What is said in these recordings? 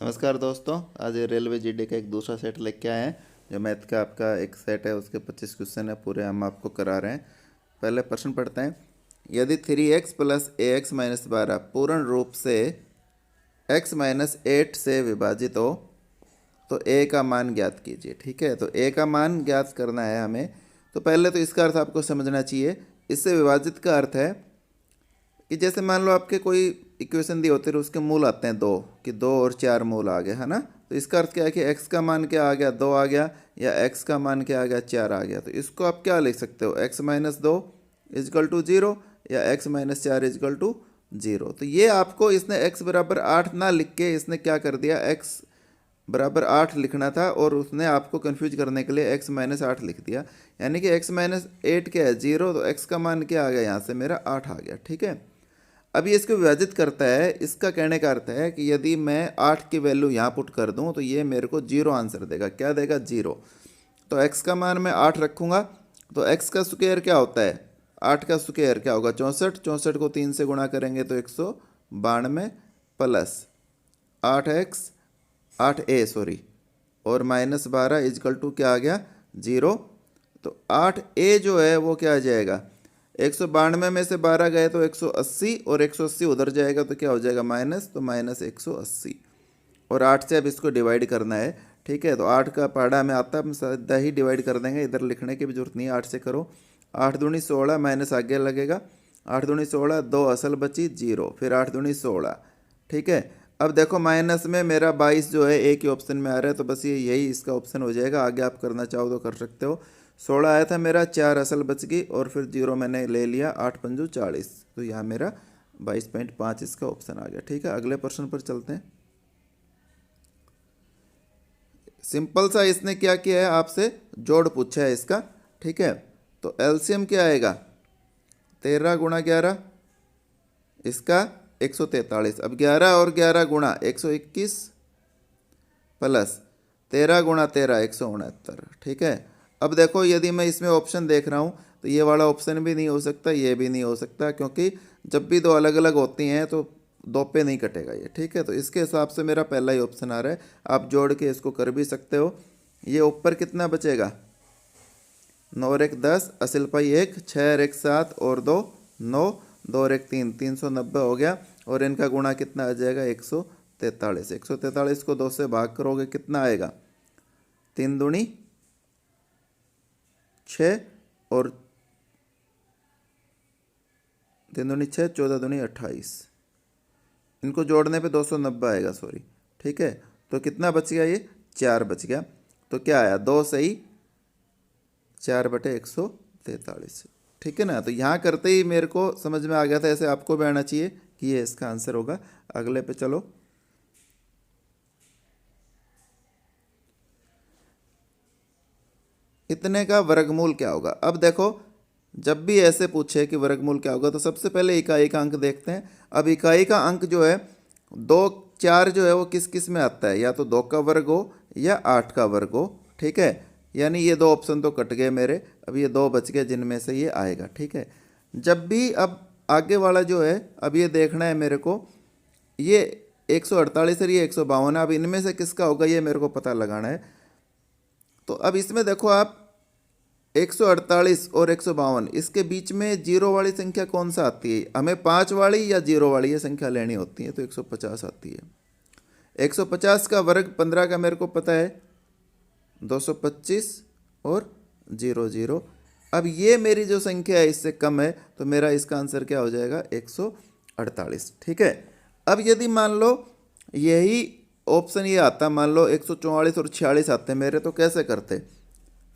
नमस्कार दोस्तों। आज ये रेलवे जीडी का एक दूसरा सेट लेके आए हैं। जो मैथ का आपका एक सेट है उसके 25 क्वेश्चन है, पूरे हम आपको करा रहे हैं। पहले प्रश्न पढ़ते हैं। यदि 3x प्लस ax माइनस 12 पूर्ण रूप से x माइनस 8 से विभाजित हो तो a का मान ज्ञात कीजिए। ठीक है, तो a का मान ज्ञात करना है हमें। तो पहले तो इसका अर्थ आपको समझना चाहिए। इससे विभाजित का अर्थ है कि जैसे मान लो आपके कोई इक्वेशन दी होती है, उसके मूल आते हैं दो, कि 2 और 4 मूल आ गए, है ना। तो इसका अर्थ क्या है कि x का मान क्या आ गया, 2 आ गया, या x का मान क्या आ गया, 4 आ गया। तो इसको आप क्या लिख सकते हो, x माइनस 2 इजकल टू 0 या x माइनस 4 इजकल टू 0। तो ये आपको इसने x बराबर 8 ना लिख के इसने क्या कर दिया, x बराबर 8 लिखना था और उसने आपको कंफ्यूज करने के लिए x माइनस 8 लिख दिया। यानी कि x माइनस 8 क्या है, 0। तो x का मान क्या आ गया, यहाँ से मेरा 8 आ गया। ठीक है, अब ये इसको विभाजित करता है। इसका कहने का अर्थ है कि यदि मैं 8 की वैल्यू यहाँ पुट कर दूँ तो ये मेरे को 0 आंसर देगा। क्या देगा, 0। तो x का मान मैं 8 रखूँगा तो x का स्क्वायर क्या होता है, 8 का स्क्वायर क्या होगा, 64। 64 को 3 से गुणा करेंगे तो 192 प्लस 8x 8a सॉरी और माइनस 12 इजकल टू क्या आ गया, 0। तो 8a जो है वो क्या आ जाएगा, 192 में से 12 गए तो 180 और 180 उधर जाएगा तो क्या हो जाएगा, माइनस, तो माइनस 180। और 8 से अब इसको डिवाइड करना है। ठीक है, तो 8 का पहाड़ा हमें आता है, हम सीधा ही डिवाइड कर देंगे, इधर लिखने की भी जरूरत नहीं है। 8 से करो, 8 दूनी 16 माइनस आगे लगेगा, 8 दूनी 16, 2 असल बची 0, फिर 8 दूनी 16। ठीक है, अब देखो माइनस में मेरा 22 जो है एक ही ऑप्शन में आ रहा है, तो बस ये यही इसका ऑप्शन हो जाएगा। आगे आप करना चाहो तो कर सकते हो। 16 आया था मेरा, 4 असल बच गई और फिर 0 मैंने ले लिया, 8 पंजू 40। तो यहाँ मेरा 22.5 इसका ऑप्शन आ गया। ठीक है, अगले प्रश्न पर चलते हैं। सिंपल सा इसने क्या किया है, आपसे जोड़ पूछा है इसका। ठीक है, तो एलसीएम क्या आएगा, 13 गुणा 11 इसका 143। अब 11 और 11 गुणा 121 प्लस 13 गुणा 13 169। ठीक है, अब देखो यदि मैं इसमें ऑप्शन देख रहा हूँ तो ये वाला ऑप्शन भी नहीं हो सकता, ये भी नहीं हो सकता, क्योंकि जब भी दो अलग अलग होती हैं तो दो पे नहीं कटेगा ये। ठीक है, तो इसके हिसाब से मेरा पहला ही ऑप्शन आ रहा है। आप जोड़ के इसको कर भी सकते हो। ये ऊपर कितना बचेगा, 9 और 1 10, असिल पाई 1, 6 और 1 7 और 2 9, 2 और 1 3, 390 हो गया। और इनका गुणा कितना आ जाएगा, 143। 143 को 2 से भाग करोगे कितना आएगा, 3 दूनी 6 और 3 दूनी 6, 14 दूनी 28। इनको जोड़ने पे 290 आएगा, सॉरी। ठीक है, तो कितना बच गया, ये 4 बच गया। तो क्या आया, 2 सही 4/143। ठीक है ना, तो यहाँ करते ही मेरे को समझ में आ गया था। ऐसे आपको भी आना चाहिए कि ये इसका आंसर होगा। अगले पे चलो। इतने का वर्गमूल क्या होगा। अब देखो जब भी ऐसे पूछे कि वर्गमूल क्या होगा तो सबसे पहले इकाई का अंक देखते हैं। अब इकाई का अंक जो है 2 4 जो है वो किस किस में आता है, या तो 2 का वर्ग हो या 8 का वर्ग हो। ठीक है, यानी ये 2 ऑप्शन तो कट गए मेरे, अब ये 2 बच गए जिनमें से ये आएगा। ठीक है, जब भी अब आगे वाला जो है, अब ये देखना है मेरे को, ये 148 और ये 152, अब इनमें से किसका होगा ये मेरे को पता लगाना है। तो अब इसमें देखो आप 148 और 152, इसके बीच में जीरो वाली संख्या कौन सा आती है, हमें 5 वाली या जीरो वाली ये संख्या लेनी होती है, तो 150 आती है। 150 का वर्ग 15 का मेरे को पता है, 225 और 00। अब ये मेरी जो संख्या है इससे कम है, तो मेरा इसका आंसर क्या हो जाएगा, 148। ठीक है, अब यदि मान लो यही ऑप्शन ये आता, मान लो 144 और 46 आते मेरे, तो कैसे करते,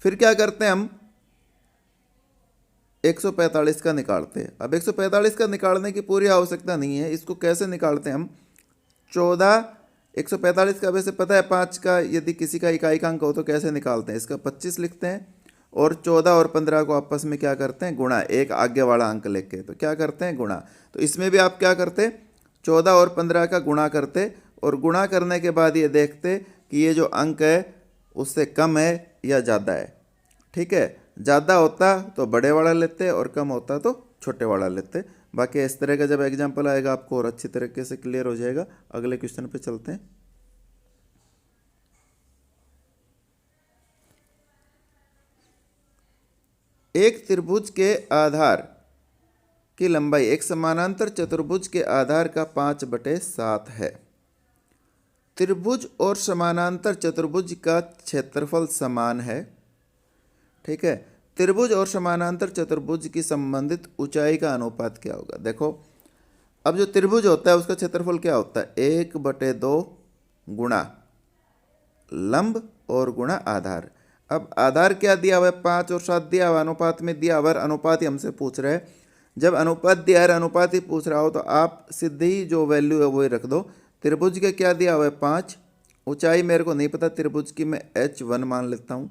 फिर क्या करते हैं हम 145 का निकालते हैं। अब 145 का निकालने की पूरी आवश्यकता नहीं है, इसको कैसे निकालते हैं हम, 14 145 का वैसे पता है 5 का यदि किसी का इकाई का अंक हो तो कैसे निकालते हैं, इसका 25 लिखते हैं और 14 और 15 को आपस में क्या करते हैं, गुणा, एक आगे वाला अंक लेके तो क्या करते हैं, गुणा। तो इसमें भी आप क्या करते, 14 और 15 का गुणा करते और गुणा करने के बाद ये देखते कि ये जो अंक है उससे कम है या ज़्यादा है। ठीक है, ज़्यादा होता तो बड़े वाला लेते और कम होता तो छोटे वाला लेते। बाकी इस तरह का जब एग्जाम्पल आएगा आपको और अच्छी तरीके से क्लियर हो जाएगा। अगले क्वेश्चन पे चलते हैं। एक त्रिभुज के आधार की लंबाई एक समानांतर चतुर्भुज के आधार का 5/7 है। त्रिभुज और समानांतर चतुर्भुज का क्षेत्रफल समान है। ठीक है, त्रिभुज और समानांतर चतुर्भुज की संबंधित ऊंचाई का अनुपात क्या होगा? देखो, अब जो त्रिभुज होता है उसका क्षेत्रफल क्या होता है? 1/2 गुणा लंब और गुणा आधार। अब आधार क्या दिया हुआ है? 5 और 7 दिया हुआ, अनुपात में दिया हुआ, अनुपात ही हमसे पूछ रहे हैं। जब अनुपात दिया है, अनुपात ही पूछ रहा हो तो आप सीधे ही जो वैल्यू है वही रख दो। त्रिभुज का क्या दिया हुआ है? 5। ऊंचाई मेरे को नहीं पता त्रिभुज की, मैं h1 मान लेता हूँ।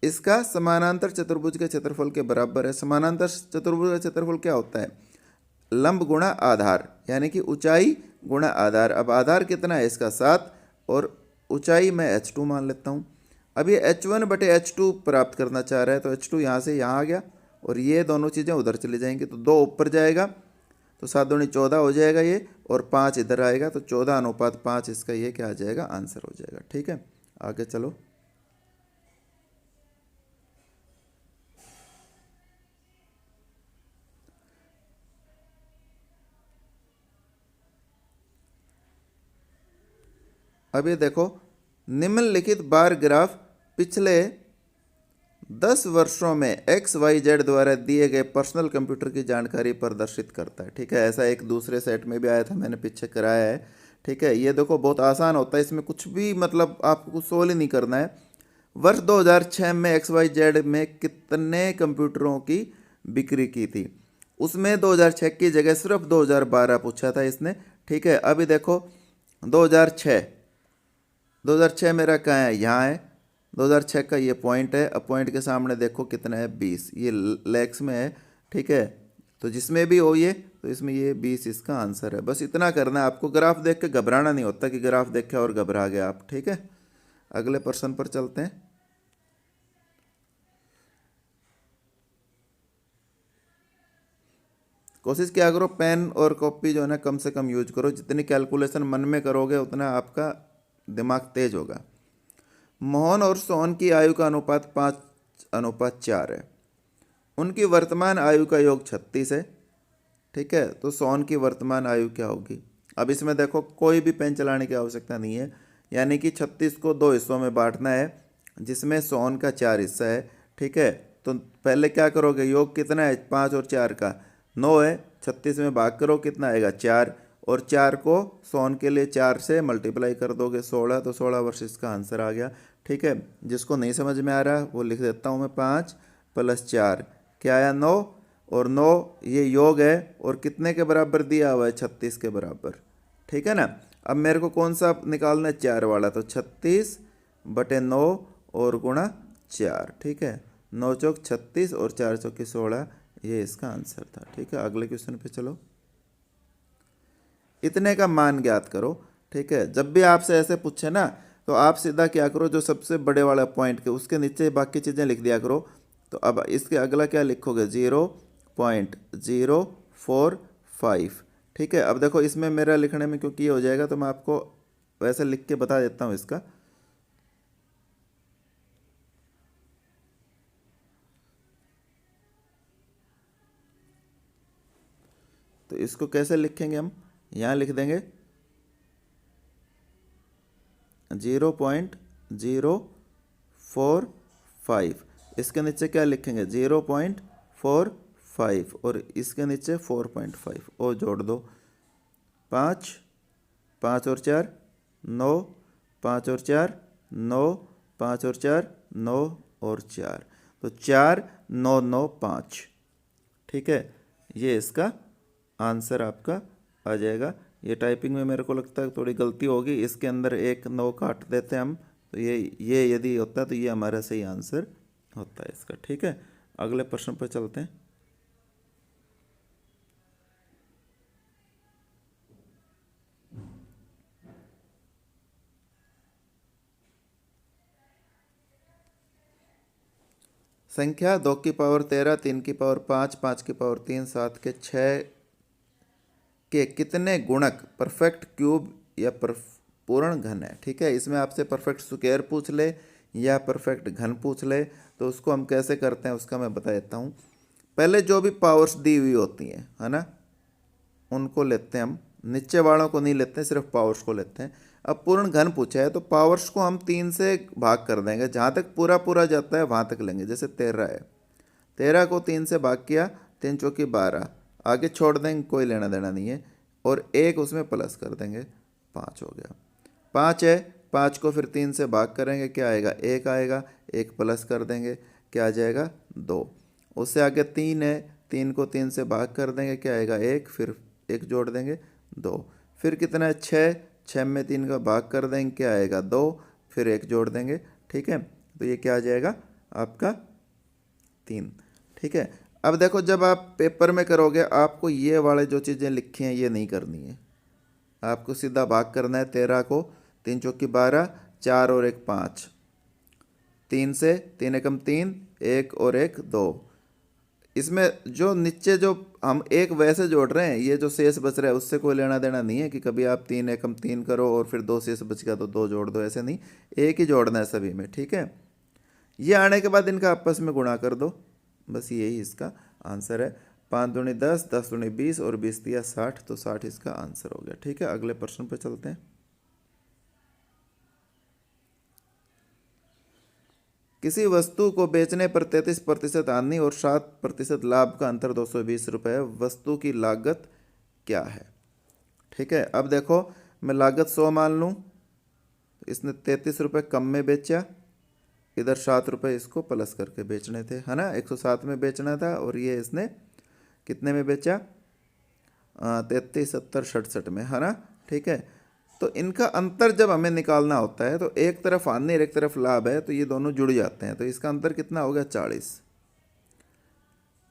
इसका समानांतर चतुर्भुज के क्षेत्रफल के बराबर है। समानांतर चतुर्भुज का क्षेत्रफल क्या होता है? लंब गुणा आधार, यानी कि ऊंचाई गुणा आधार। अब आधार कितना है इसका? 7, और ऊंचाई मैं h2 मान लेता हूँ। अब ये h1/h2 प्राप्त करना चाह रहा है, तो h2 यहाँ से यहाँ आ गया और ये दोनों चीज़ें उधर चली जाएंगी, तो 2 ऊपर जाएगा तो 7 दूनी 14 हो जाएगा ये, और 5 इधर आएगा तो 14:5 इसका ये क्या आ जाएगा? आंसर हो जाएगा। ठीक है, आगे चलो। अब ये देखो, निम्नलिखित बार ग्राफ पिछले 10 वर्षों में XYZ द्वारा दिए गए पर्सनल कंप्यूटर की जानकारी प्रदर्शित करता है। ठीक है, ऐसा एक दूसरे सेट में भी आया था, मैंने पीछे कराया है। ठीक है, ये देखो बहुत आसान होता है, इसमें कुछ भी मतलब आपको कुछ सोल्व ही नहीं करना है। वर्ष 2006 में XYZ में कितने कंप्यूटरों की बिक्री की थी? उसमें 2006 की जगह सिर्फ 2012 पूछा था इसने। ठीक है, अभी देखो 2006 मेरा कहाँ है? यहाँ है। 2006 का ये पॉइंट है। अब पॉइंट के सामने देखो कितना है? 20। ये लैक्स में है। ठीक है, तो जिसमें भी हो ये, तो इसमें ये 20 इसका आंसर है। बस इतना करना है आपको, ग्राफ देख के घबराना नहीं होता कि ग्राफ देख के और घबरा गया आप। ठीक है, अगले प्रश्न पर चलते हैं। कोशिश किया करो पेन और कॉपी जो है ना कम से कम यूज करो। जितनी कैलकुलेशन मन में करोगे उतना आपका दिमाग तेज होगा। मोहन और सोहन की आयु का अनुपात 5:4 है। उनकी वर्तमान आयु का योग 36 है। ठीक है, तो सोहन की वर्तमान आयु क्या होगी? अब इसमें देखो कोई भी पेन चलाने की आवश्यकता नहीं है, यानी कि 36 को 2 हिस्सों में बांटना है, जिसमें सोहन का 4 हिस्सा है। ठीक है, तो पहले क्या करोगे? योग कितना है? 5 और 4 का 9 है। 36 में भाग करो, कितना आएगा? 4, और 4 को सोहन के लिए 4 से मल्टीप्लाई कर दोगे 16, तो 16 वर्ष इसका आंसर आ गया। ठीक है, जिसको नहीं समझ में आ रहा वो लिख देता हूँ मैं। 5 + 4 क्या आया? 9, और 9 ये योग है, और कितने के बराबर दिया हुआ है? 36 के बराबर। ठीक है ना। अब मेरे को कौन सा निकालना है? 4 वाला, तो 36/9 और गुणा 4। ठीक है, 9 चौक 36 और 4 चौकी 16, ये इसका आंसर था। ठीक है, अगले क्वेश्चन पे चलो। इतने का मान ज्ञात करो। ठीक है, जब भी आपसे ऐसे पूछे ना तो आप सीधा क्या करो, जो सबसे बड़े वाला पॉइंट के उसके नीचे बाकी चीज़ें लिख दिया करो। तो अब इसके अगला क्या लिखोगे? 0.045। ठीक है, अब देखो इसमें मेरा लिखने में क्योंकि ये हो जाएगा तो मैं आपको वैसे लिख के बता देता हूँ इसका। तो इसको कैसे लिखेंगे हम? यहाँ लिख देंगे 0.045। इसके नीचे क्या लिखेंगे? 0.45, और इसके नीचे 4.5 और जोड़ दो। 5, 5 और 4 9, 5 और 4 9, 5 और 4 9 और 4, तो 4 9 9 5। ठीक है, ये इसका आंसर आपका आ जाएगा। ये टाइपिंग में मेरे को लगता है थोड़ी गलती होगी, इसके अंदर एक 9 काट देते हैं हम, तो ये यदि होता तो ये हमारा सही आंसर होता है इसका। ठीक है, अगले प्रश्न पर चलते हैं। संख्या 2 की पावर 13, 3 की पावर 5, 5 की पावर 3, 7 के 6 के कितने गुणक परफेक्ट क्यूब या पूर्ण घन है? ठीक है, इसमें आपसे परफेक्ट स्क्वायर पूछ ले या परफेक्ट घन पूछ ले तो उसको हम कैसे करते हैं उसका मैं बता देता हूँ। पहले जो भी पावर्स दी हुई होती हैं, है ना, उनको लेते हैं हम, नीचे वालों को नहीं लेते हैं, सिर्फ पावर्स को लेते हैं। अब पूर्ण घन पूछा है तो पावर्स को हम 3 से भाग कर देंगे, जहाँ तक पूरा पूरा जाता है वहाँ तक लेंगे। जैसे 13 है, 13 को 3 से भाग किया, 3 चौकी 12, आगे छोड़ देंगे, कोई लेना देना नहीं है, और एक उसमें प्लस कर देंगे, 5 हो गया। 5 है, 5 को फिर 3 से भाग करेंगे, क्या आएगा, 1 आएगा, एक प्लस कर देंगे, क्या आ जाएगा, 2। उससे आगे 3 है, 3 को 3 से भाग कर देंगे, क्या आएगा, 1, फिर 1 जोड़ देंगे, 2। फिर कितना है, 6, 6 में 3 का भाग कर देंगे, क्या आएगा, 2, फिर 1 जोड़ देंगे। ठीक है, तो ये क्या आ जाएगा आपका 3। ठीक है, अब देखो जब आप पेपर में करोगे आपको ये वाले जो चीज़ें लिखी हैं ये नहीं करनी है, आपको सीधा भाग करना है। 13 को 3 चौकी 12, 4 और 1 5, 3 से 3 एकम 3, 1 और 1 2। इसमें जो नीचे जो हम एक वैसे जोड़ रहे हैं, ये जो शेष बच रहा है उससे कोई लेना देना नहीं है कि कभी आप 3 एकम 3 करो और फिर 2 शेष बच गया तो 2 जोड़ दो, ऐसे नहीं, एक ही जोड़ना है सभी में। ठीक है, ये आने के बाद इनका आपस में गुणा कर दो, बस यही इसका आंसर है। 5 दूनी 10, 10 दूनी 20 और 20 दिया 60, तो 60 इसका आंसर हो गया। ठीक है, अगले प्रश्न पे चलते हैं। किसी वस्तु को बेचने पर 33% आमदनी और 7% लाभ का अंतर 220 रुपये, वस्तु की लागत क्या है। ठीक है, अब देखो मैं लागत 100 मान लूँ, इसने 33 रुपये कम में बेचा, इधर 7 रुपये इसको प्लस करके बेचने थे, है ना, 107 में बेचना था, और ये इसने कितने में बेचा, 33, 70, 67 में, है ना। ठीक है, तो इनका अंतर जब हमें निकालना होता है तो एक तरफ हानि और एक तरफ लाभ है, तो ये दोनों जुड़ जाते हैं, तो इसका अंतर कितना हो गया, 40।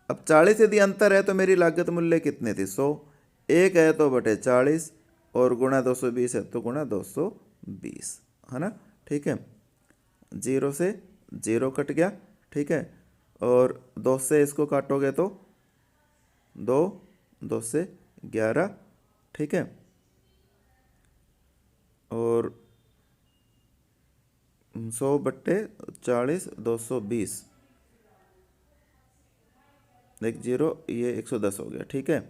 अब 40 यदि अंतर है तो मेरी लागत मूल्य कितनी थी, 100, एक है तो बटे 40 और गुणा 220 है तो गुणा 220, है ना। ठीक है, 0 से 0 कट गया। ठीक है, और 2 से इसको काटोगे तो 2, 2 से 11। ठीक है, और 100 बट्टे 40, 220, एक 0, ये 110 हो गया। ठीक है,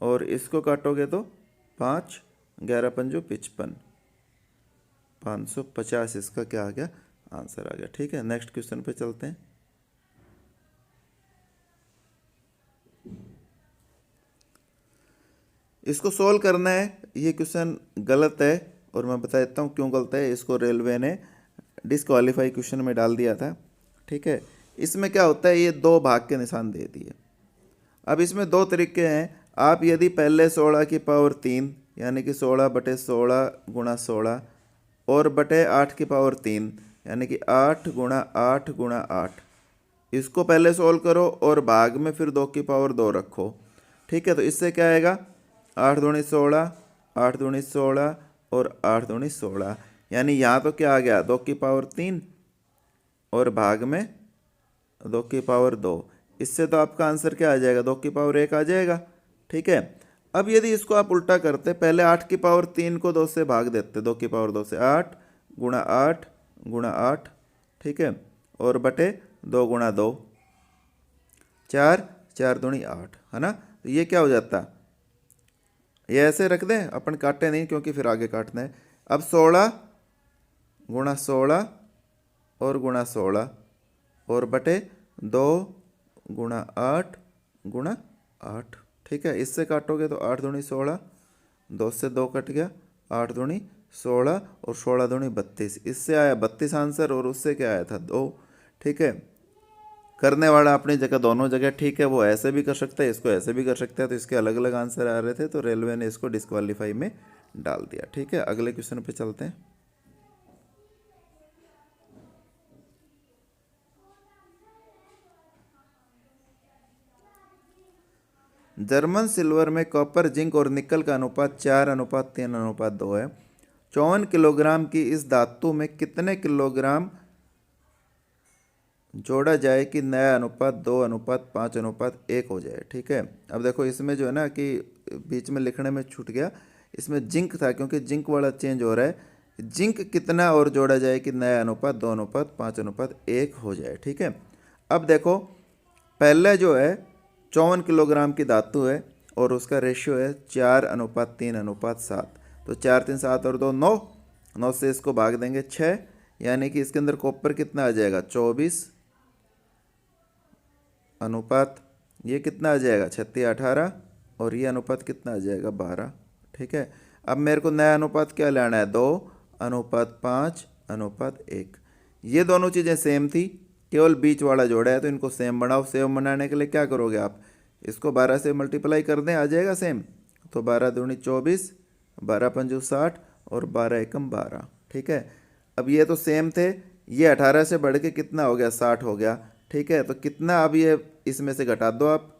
और इसको काटोगे तो 5, 11 पंजो 55, 550 इसका क्या आ गया, आंसर आ गया। ठीक है, नेक्स्ट क्वेश्चन पे चलते हैं। इसको सोल्व करना है, ये क्वेश्चन गलत है और मैं बता देता हूँ क्यों गलत है। इसको रेलवे ने डिसक्वालीफाई क्वेश्चन में डाल दिया था। ठीक है, इसमें क्या होता है, ये 2 भाग के निशान दे दिए। अब इसमें 2 तरीके हैं, आप यदि पहले 16 की पावर 3 यानी कि 16 बटे 16 गुणा 16 और बटे 8 की पावर 3 यानी कि 8 गुणा 8 गुणा 8, इसको पहले सोल्व करो और भाग में फिर 2 की पावर 2 रखो। ठीक है, तो इससे क्या आएगा, 8 दूनी 16, 8 दूनी 16 और 8 दूनी 16, यानी यहाँ तो क्या आ गया, 2 की पावर 3 और भाग में 2 की पावर 2। इससे तो आपका आंसर क्या आ जाएगा, 2 की पावर 1 आ जाएगा। ठीक है, अब यदि इसको आप उल्टा करते, पहले 8 की पावर 3 को 2 से भाग देते, 2 की पावर 2 से 8 गुणा 8 गुणा 8। ठीक है, और बटे 2 गुणा 2, 4, 4 दूनी 8, है ना। तो ये क्या हो जाता, ये ऐसे रख दें, अपन काटे नहीं क्योंकि फिर आगे काटना है। अब 16 गुणा 16 और गुणा 16 और बटे 2 गुणा 8 गुणा 8। ठीक है, इससे काटोगे तो 8 दूनी 16, 2 से 2 कट गया, 8 दूनी 16 और 16 दूनी 32, इससे आया 32 आंसर और उससे क्या आया था, 2। ठीक है, करने वाला अपनी जगह दोनों जगह ठीक है, वो ऐसे भी कर सकता है, इसको ऐसे भी कर सकता है, तो इसके अलग अलग आंसर आ रहे थे, तो रेलवे ने इसको डिस्क्वालीफाई में डाल दिया। ठीक है, अगले क्वेश्चन पे चलते हैं। जर्मन सिल्वर में कॉपर, जिंक और निकल का अनुपात 4:3:2 है। 54 किलोग्राम की इस धातु में कितने किलोग्राम जोड़ा जाए कि नया अनुपात 2:5:1 हो जाए। ठीक है, अब देखो इसमें जो है ना कि बीच में लिखने में छूट गया, इसमें जिंक था क्योंकि जिंक वाला चेंज हो रहा है, जिंक कितना और जोड़ा जाए कि नया अनुपात 2:5:1 हो जाए। ठीक है, अब देखो पहले जो है 54 किलोग्राम की धातु है और उसका रेशियो है 4:3:7। तो 4 3 7 और 2 9, 9 से इसको भाग देंगे 6, यानी कि इसके अंदर कॉपर कितना आ जाएगा 24 अनुपात ये कितना आ जाएगा 36 18, और ये अनुपात कितना आ जाएगा 12। ठीक है, अब मेरे को नया अनुपात क्या लेना है 2:5:1। ये दोनों चीज़ें सेम थी, केवल बीच वाला जोड़ा है, तो इनको सेम बनाओ। सेम बनाने के लिए क्या करोगे आप, इसको 12 से मल्टीप्लाई कर दें, आ जाएगा सेम। तो 12 दूनी 24, 12 पंजू 60 और 12 एकम 12। ठीक है, अब ये तो सेम थे, ये 18 से बढ़ के कितना हो गया 60 हो गया। ठीक है, तो कितना अब ये इसमें से घटा दो आप,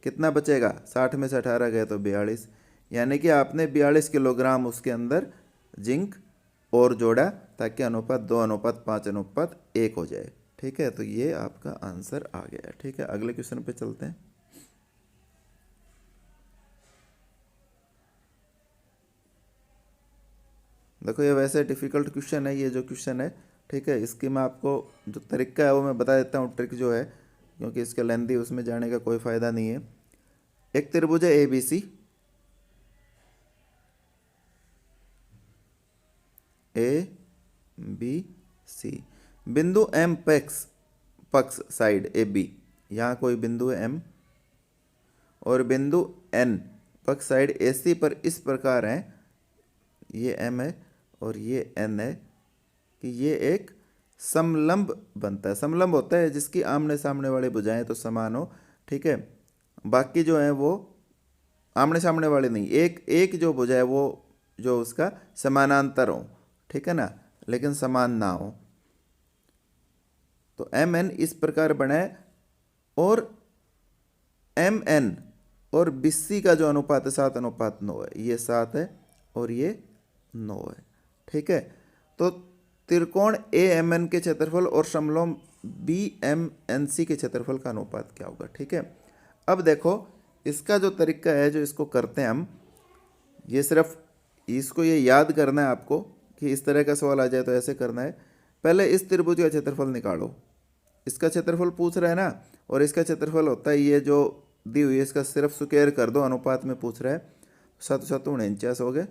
कितना बचेगा 60 में से 18 गए तो 42, यानी कि आपने 42 किलोग्राम उसके अंदर जिंक और जोड़ा ताकि अनुपात 2:5:1 हो जाए। ठीक है, तो ये आपका आंसर आ गया। ठीक है, अगले क्वेश्चन पे चलते हैं। देखो ये वैसे डिफ़िकल्ट क्वेश्चन है, ये जो क्वेश्चन है। ठीक है, इसकी मैं आपको जो तरीका है वो मैं बता देता हूँ, ट्रिक जो है, क्योंकि इसके लेंथी उसमें जाने का कोई फ़ायदा नहीं है। एक त्रिभुज है ABC, ABC, बिंदु M पक्ष साइड AB, यहाँ कोई बिंदु है M, और बिंदु N पक्ष साइड AC पर इस प्रकार है, ये M है और ये N है, कि ये एक समलंब बनता है। समलंब होता है जिसकी आमने सामने वाली भुजाएं तो समान हो। ठीक है, बाकी जो है वो आमने सामने वाले नहीं, एक जो भुजा है वो जो उसका समानांतर हो। ठीक है ना, लेकिन समान ना हो। तो MN इस प्रकार बना है, और MN और BC का जो अनुपात है 7:9 है, ये 7 है और ये 9 है। ठीक है, तो त्रिकोण AMN के क्षेत्रफल और समलंब BMNC के क्षेत्रफल का अनुपात क्या होगा। ठीक है, अब देखो इसका जो तरीका है, जो इसको करते हैं हम, ये सिर्फ इसको ये याद करना है आपको कि इस तरह का सवाल आ जाए तो ऐसे करना है। पहले इस त्रिभुज का क्षेत्रफल निकालो, इसका क्षेत्रफल पूछ रहा है ना, और इसका क्षेत्रफल होता है ये जो दी हुई है, इसका सिर्फ स्क्वायर कर दो, अनुपात में पूछ रहा है। 7 7 49 हो गए।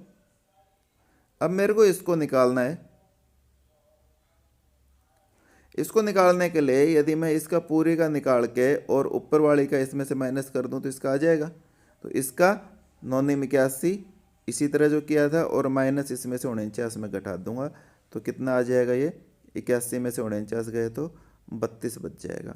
अब मेरे को इसको निकालना है। इसको निकालने के लिए यदि मैं इसका पूरे का निकाल के और ऊपर वाली का इसमें से माइनस कर दूं तो इसका आ जाएगा। तो इसका 981 इसी तरह जो किया था, और माइनस इसमें से 49 में घटा दूंगा, तो कितना आ जाएगा, ये 81 में से 49 गए तो 32 बच जाएगा।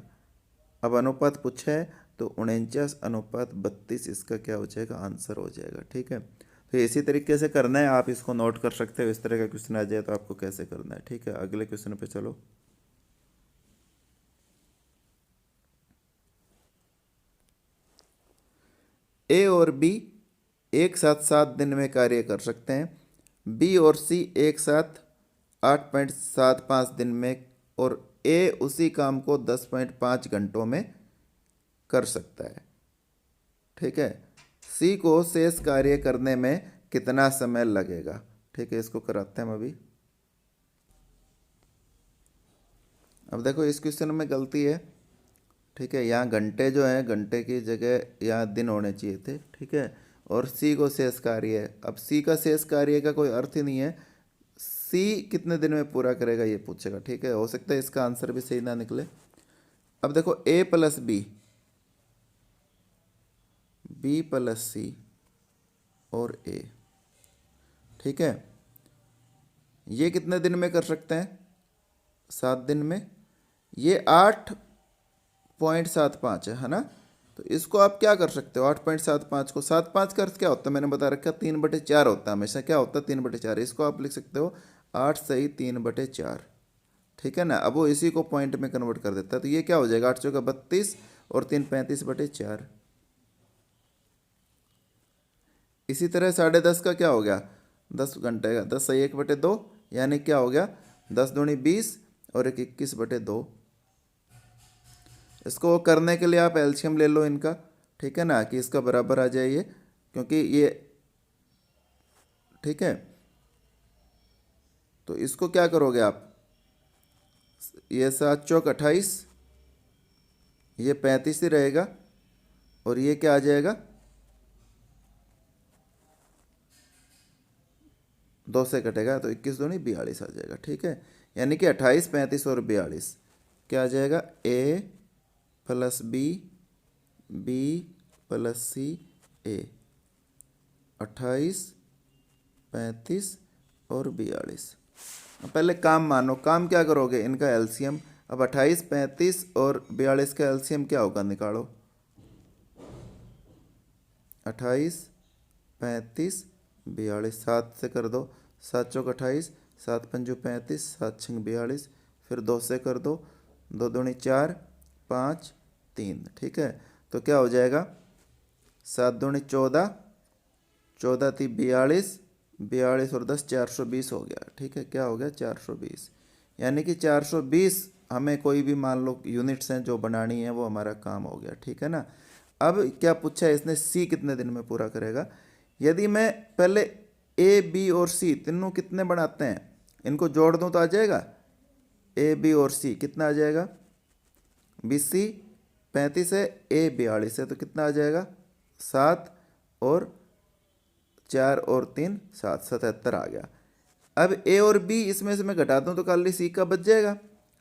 अब अनुपात पूछा है तो 49:32 इसका क्या हो जाएगा, आंसर हो जाएगा। ठीक है, तो इसी तरीके से करना है, आप इसको नोट कर सकते हो। इस तरह का क्वेश्चन आ जाए तो आपको कैसे करना है। ठीक है, अगले क्वेश्चन पे चलो। A और B एक साथ 7 दिन में कार्य कर सकते हैं। B और C एक साथ 8.75 दिन में, और A उसी काम को 10.5 घंटों में कर सकता है। ठीक है, C को शेष कार्य करने में कितना समय लगेगा। ठीक है, इसको कराते हैं हम अभी। अब देखो इस क्वेश्चन में गलती है। ठीक है, यहाँ घंटे जो है, घंटे की जगह यहाँ दिन होने चाहिए थे। ठीक है, और C को शेष कार्य है। अब C का शेष कार्य का कोई अर्थ ही नहीं है, C कितने दिन में पूरा करेगा ये पूछेगा। ठीक है, हो सकता है इसका आंसर भी सही ना निकले। अब देखो A + B + C और A। ठीक है, ये कितने दिन में कर सकते हैं, 7 दिन में। ये 8.75 है ना, तो इसको आप क्या कर सकते हो, 8.75 को 7 5 का अर्थ क्या होता है, मैंने बता रखा 3/4 होता है हमेशा। क्या होता है 3/4, इसको आप लिख सकते हो 8 सही 3/4। ठीक है ना, अब वो इसी को पॉइंट में कन्वर्ट कर देता है, तो ये क्या हो जाएगा 8 चौका 32 और 3 35/4। इसी तरह 10:30 का क्या हो गया, 10 घंटे का 10 सही 1/2, यानी क्या हो गया 10 दूनी 20 और 1 21/2। इसको करने के लिए आप एलसीएम ले लो इनका। ठीक है ना, कि इसका बराबर आ जाए ये, क्योंकि ये ठीक है। तो इसको क्या करोगे आप, ये 7 चौक 28, ये 35 ही रहेगा, और ये क्या आ जाएगा, 2 से कटेगा तो 21 दूनी 42 आ जाएगा। ठीक है, यानी कि 28, 35 और 42 क्या आ जाएगा, ए प्लस बी, बी प्लस सी, ए, 28, 35 और 42। पहले काम मानो, काम क्या करोगे, इनका एलसीएम। अब 28, 35 और 42 का एलसीएम क्या होगा, निकालो। 28, 35, 42, 7 से कर दो, 7 चौक 28, 7 पंजू 35, 7 छंग 42, फिर 2 से कर दो, 2 दूनी 4, 5, 3। ठीक है, तो क्या हो जाएगा, 7 दूनी 14, 14 थी 42, 42 और 10 420 हो गया। ठीक है, क्या हो गया, 420। यानी कि 420 हमें कोई भी मान लो यूनिट्स हैं जो बनानी है, वो हमारा काम हो गया। ठीक है ना। अब क्या पूछा है इसने, सी कितने दिन में पूरा करेगा। यदि मैं पहले ए बी और सी तीनों कितने बनाते हैं, इनको जोड़ दूं तो आ जाएगा, ए बी और सी कितना आ जाएगा, 20, 35 है, ए 42 है, तो कितना आ जाएगा, 7 और 4 और 3 7, 77 आ गया। अब ए और बी इसमें से मैं घटा दूं तो खाली सी का बच जाएगा।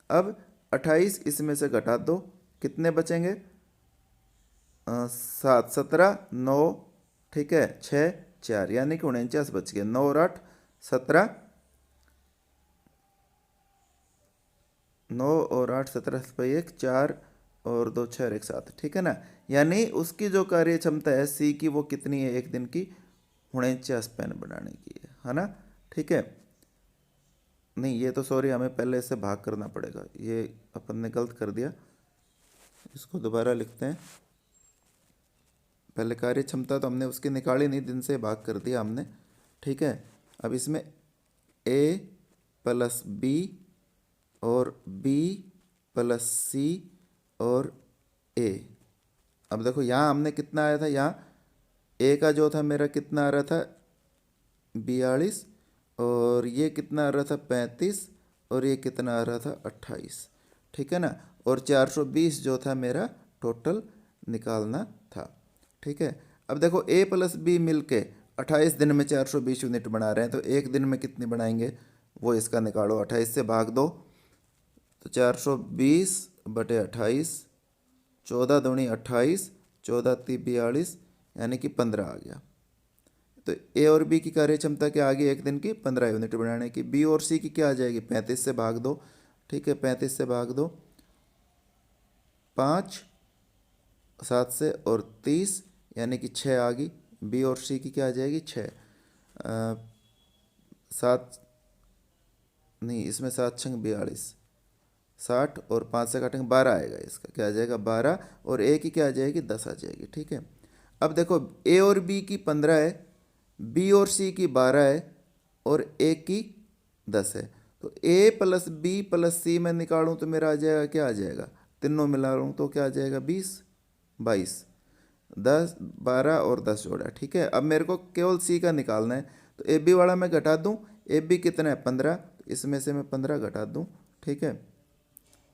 अब 28 इसमें से घटा दो, कितने बचेंगे, 7, 17, 9, ठीक है, 6, 4, यानी कि 49 बच गए। 9 और 8 17, 9 और 8 17 पर 1 4 और 2 6 और 1 7। ठीक है ना। यानी उसकी जो कार्य क्षमता है सी की, वो कितनी है, एक दिन की 49 पेन बनाने की है ना। ठीक है, नहीं ये तो सॉरी, हमें पहले से भाग करना पड़ेगा, ये अपन ने गलत कर दिया, इसको दोबारा लिखते हैं। पहले कार्य क्षमता तो हमने उसकी निकाली नहीं, दिन से भाग कर दिया हमने। ठीक है, अब इसमें ए प्लस बी और बी प्लस सी और ए। अब देखो यहाँ हमने कितना आया था, यहाँ ए का जो था मेरा कितना आ रहा था, 42, और ये कितना आ रहा था, 35, और ये कितना आ रहा था, 28। ठीक है ना, और 420 जो था मेरा टोटल निकालना था। ठीक है, अब देखो ए प्लस बी मिल के 28 दिन में 420 यूनिट बना रहे हैं, तो एक दिन में कितनी बनाएंगे वो इसका निकालो। 28 से भाग दो तो 420 बटे 28, 14 दूनी 28, 14 तीन 42, यानी कि 15 आ गया। तो ए और बी की कार्य क्षमता क्या आ गई, एक दिन की 15 यूनिट बनाने की। बी और सी की क्या आ जाएगी, 35 से भाग दो। ठीक है, 35 से भाग दो, 5 7 से और 30, यानी कि 6 आ गई। बी और सी की क्या आ जाएगी, 6, 7 नहीं, इसमें 7 छंग 42, 60 और 5 से काटेंगे 12 आएगा, इसका क्या आ जाएगा, 12, और ए की क्या आ जाएगी, 10 आ जाएगी। ठीक है, अब देखो ए और बी की 15 है, बी और सी की 12 है, और ए की 10 है। तो ए प्लस बी प्लस सी में निकालूं तो मेरा आ जाएगा, क्या आ जाएगा, तीनों मिला लूँ तो क्या आ जाएगा, 20, 22, 10, 12 और 10 जोड़ा। ठीक है, अब मेरे को केवल सी का निकालना है, तो ए बी वाला मैं घटा दूँ, ए बी कितना है, 15, तो इसमें से मैं 15 घटा दूँ। ठीक है,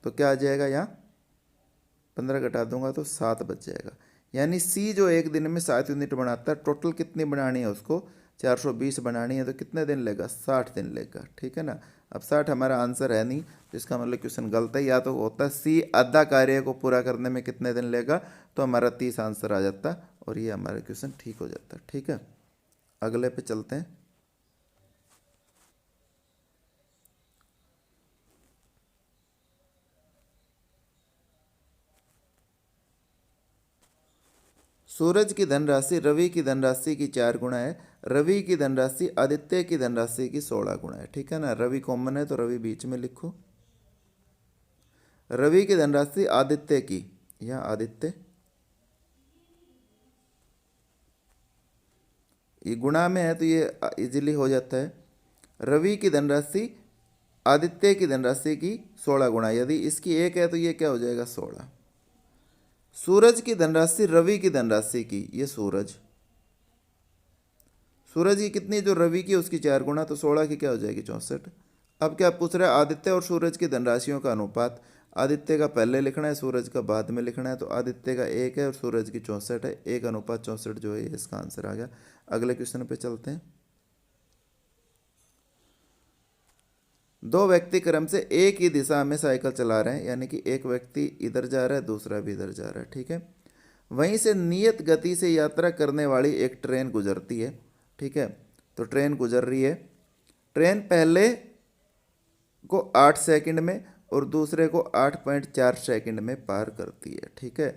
तो क्या आ जाएगा, यहाँ 15 घटा दूंगा तो 7 बच जाएगा। यानी सी जो एक दिन में 7 यूनिट बनाता है, टोटल कितनी बनानी है उसको, 420 बनानी है, तो कितने दिन लेगा, 60 दिन लेगा। ठीक है ना। अब 60 हमारा आंसर है नहीं, तो इसका मतलब क्वेश्चन गलत है। या तो होता है सी आधा कार्य को पूरा करने में कितने दिन लेगा, तो हमारा 30 आंसर आ जाता, और ये हमारा क्वेश्चन ठीक हो जाता। ठीक है, अगले पे चलते हैं। सूरज की धनराशि रवि की धनराशि की 4 गुना है, रवि की धनराशि आदित्य की धनराशि की 16 गुना है। ठीक है ना, रवि कॉमन है तो रवि बीच में लिखो। रवि की धनराशि आदित्य की, या आदित्य, ये गुणा में है तो ये इजीली हो जाता है। रवि की धनराशि आदित्य की धनराशि की 16 गुना, यदि इसकी 1 है तो ये क्या हो जाएगा, 16। सूरज की धनराशि रवि की धनराशि की, ये सूरज, सूरज की कितनी, जो रवि की उसकी 4 गुना, तो 16 की क्या हो जाएगी, 64। अब क्या पूछ रहा है, आदित्य और सूरज की धनराशियों का अनुपात। आदित्य का पहले लिखना है, सूरज का बाद में लिखना है। तो आदित्य का 1 है और सूरज की 64 है, 1:64 जो है ये इसका आंसर आ गया। अगले क्वेश्चन पे चलते हैं। दो व्यक्ति क्रम से एक ही दिशा में साइकिल चला रहे हैं, यानी कि एक व्यक्ति इधर जा रहा है, दूसरा भी इधर जा रहा है, ठीक है। वहीं से नियत गति से यात्रा करने वाली एक ट्रेन गुजरती है, ठीक है। तो ट्रेन गुजर रही है। ट्रेन पहले को 8 सेकंड में और दूसरे को 8.4 सेकंड में पार करती है, ठीक है।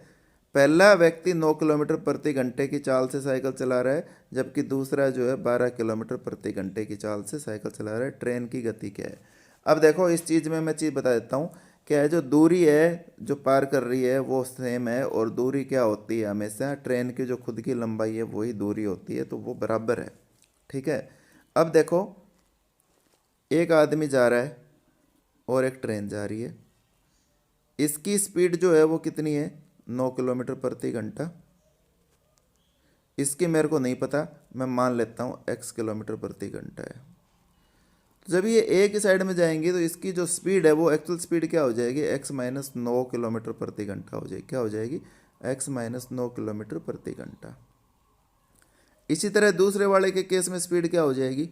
पहला व्यक्ति 9 किलोमीटर प्रति घंटे की चाल से साइकिल चला रहा है, जबकि दूसरा जो है 12 किलोमीटर प्रति घंटे की चाल से साइकिल चला रहा है। ट्रेन की गति क्या है? अब देखो इस चीज़ में मैं चीज़ बता देता हूँ। क्या है, जो दूरी है जो पार कर रही है वो सेम है, और दूरी क्या होती है, हमेशा ट्रेन की जो खुद की लंबाई है वही दूरी होती है, तो वो बराबर है, ठीक है। अब देखो एक आदमी जा रहा है और एक ट्रेन जा रही है। इसकी स्पीड जो है वो कितनी है, 9 किलोमीटर प्रति घंटा। इसकी मेरे को नहीं पता, मैं मान लेता हूँ x किलोमीटर प्रति घंटा है। तो जब ये एक ही साइड में जाएंगी तो इसकी जो स्पीड है वो एक्चुअल स्पीड क्या हो जाएगी, x माइनस 9 किलोमीटर प्रति घंटा हो जाएगी। क्या हो जाएगी, x माइनस 9 किलोमीटर प्रति घंटा। इसी तरह दूसरे वाले के केस में स्पीड क्या हो जाएगी,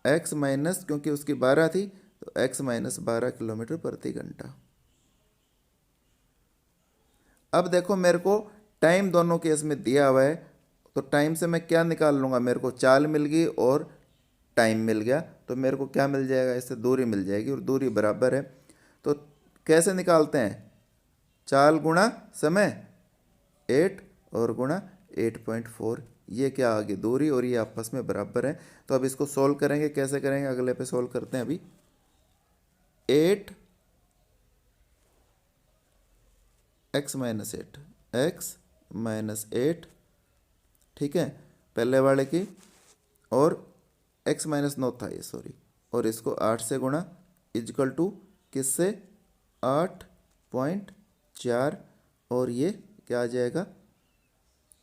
x माइनस, क्योंकि उसकी 12 थी तो x माइनस 12 किलोमीटर प्रति घंटा। अब देखो मेरे को टाइम दोनों केस में दिया हुआ है, तो टाइम से मैं क्या निकाल लूँगा, मेरे को चाल मिल गई और टाइम मिल गया, तो मेरे को क्या मिल जाएगा, इससे दूरी मिल जाएगी, और दूरी बराबर है। तो कैसे निकालते हैं, चाल गुणा समय 8 और गुणा 8.4, ये क्या आ गई दूरी, और ये आपस में बराबर है। तो अब इसको सोल्व करेंगे, कैसे करेंगे अगले पे सोल्व करते हैं। अभी 8 x माइनस 8 x माइनस 8, ठीक है, पहले वाले की, और x माइनस 9 था ये, सॉरी, और इसको 8 से गुणा इजकल टू किससे, 8.4, और ये क्या आ जाएगा,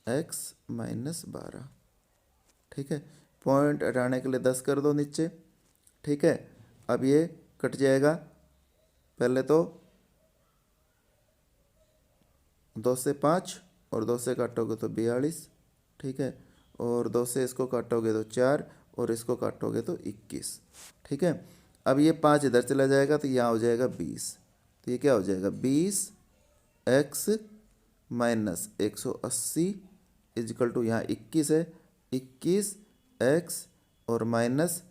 x माइनस 12, ठीक है। पॉइंट हटाने के लिए 10 कर दो नीचे, ठीक है। अब ये कट जाएगा, पहले तो 2 से 5 और 2 से काटोगे तो 42, ठीक है, और 2 से इसको काटोगे तो 4 और इसको काटोगे तो 21, ठीक है। अब ये 5 इधर चला जाएगा तो यहाँ हो जाएगा 20, तो ये क्या हो जाएगा 20x माइनस 180 इजकल टू यहाँ 21 है, 21x और माइनस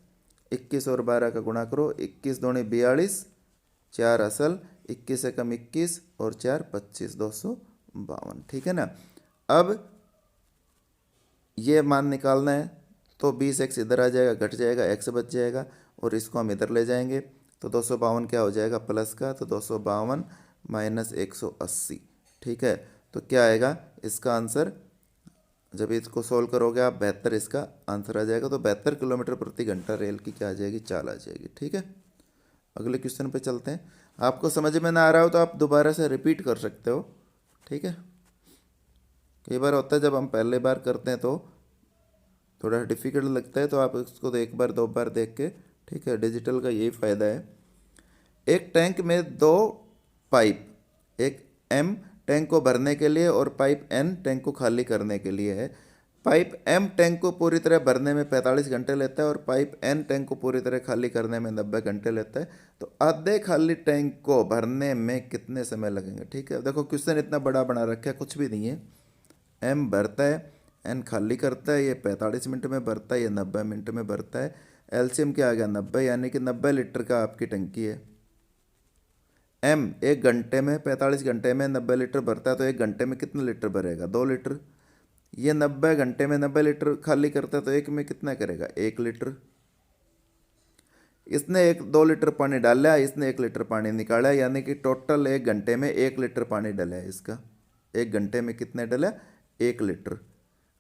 21 और 12 का गुणा करो, 21 दूनी 42, 4 असल, 21 से कम 21 और 4 25, 252, ठीक है ना। अब ये मान निकालना है, तो 20x इधर आ जाएगा, घट जाएगा, x बच जाएगा, और इसको हम इधर ले जाएंगे तो 252 क्या हो जाएगा प्लस का, तो 252 माइनस 180, ठीक है। तो क्या आएगा इसका आंसर, जब इसको सोल्व करोगे आप 72 इसका आंसर आ जाएगा। तो 72 किलोमीटर प्रति घंटा रेल की क्या आ जाएगी, चाल आ जाएगी, ठीक है। अगले क्वेश्चन पे चलते हैं। आपको समझ में ना आ रहा हो तो आप दोबारा से रिपीट कर सकते हो, ठीक है। कई बार होता है जब हम पहले बार करते हैं तो थोड़ा डिफिकल्ट लगता है, तो आप इसको एक बार 2 बार देख के, ठीक है, डिजिटल का यही फ़ायदा है। एक टैंक में 2 पाइप, एक M टैंक को भरने के लिए और पाइप N टैंक को खाली करने के लिए है। पाइप M टैंक को पूरी तरह भरने में 45 घंटे लेता है और पाइप N टैंक को पूरी तरह खाली करने में 90 घंटे लेता है। तो आधे खाली टैंक को भरने में कितने समय लगेंगे, ठीक है। देखो क्वेश्चन इतना बड़ा बना रखा है, कुछ भी नहीं है। M भरता है, N खाली करता है, ये 45 मिनट में भरता है, ये 90 मिनट में भरता है। एलसीएम क्या आ गया 90, यानी कि 90 लीटर का आपकी टंकी है। M 1 घंटे में 45 घंटे में 90 लीटर भरता है, तो 1 घंटे में कितने लीटर भरेगा, 2 लीटर। ये 90 घंटे में 90 लीटर खाली करता है, तो एक में कितना करेगा, 1 लीटर। इसने 2 लीटर पानी डाला, इसने 1 लीटर पानी निकाला, यानी कि टोटल 1 घंटे में 1 लीटर पानी डाला है इसका। 1 घंटे में कितने डाला, 1 लीटर।